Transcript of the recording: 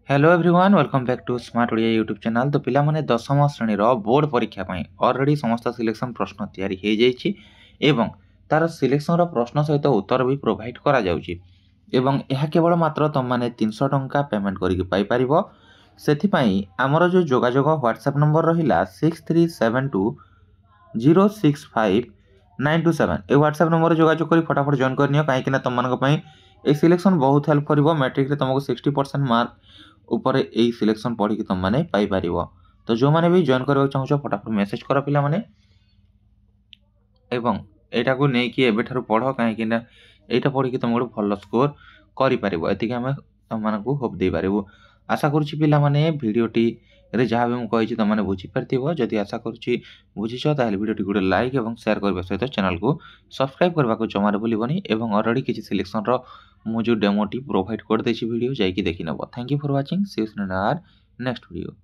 Hello everyone welcome back to smart Odia YouTube channel. तो पिला माने दशम श्रेणी बोर्ड परीक्षा पई ऑलरेडी समस्त सिलेक्शन प्रश्न तैयारी हो जाइए एवं तार सिलेक्शन प्रश्न सहित उत्तर भी प्रोवाइड करा जाउची एवं यह केवल मात्र तुम मैंने 300 टंका पेमेंट करके पाई परिबो। सेथिपाई आमर जो जोगाजोग व्हाट्सएप नंबर रहिला 6372065927 ए व्हाट्सएप नंबर जोगाजोग कर फटाफट जॉइन करनियो कहीं तुम मानक ए सिलेक्शन बहुत हेल्प करिवो। मैट्रिक रे तुमको 60% मार्क ऊपर यही सिलेक्शन पढ़ी तुम मैंने पाइपर। तो जो मैंने भी जॉइन करने चाहो फटाफट मेसेज कर पिला माने एवं एटा को लेकिन एबेठारु पढ़ कहीं यहाँ पढ़ी तुम गोटे भल स्कोर कर तुम होप दे पारू। आशा करुँच पिला माने भिडटी रे जहाँ भी मुझे तुम मैंने बुझीपार जदि आशा करुँच बुझीच भिडियो गोटे लाइक और शेयर करने सहित चैनल को सब्सक्राइब करने को जमार भूलबनी। ऑलरेडी किसी सिलेक्शन मुझे डेमोटी प्रोवाइड कर देछि वीडियो जाइए देखी नब। Thank you for watching see you in our next video.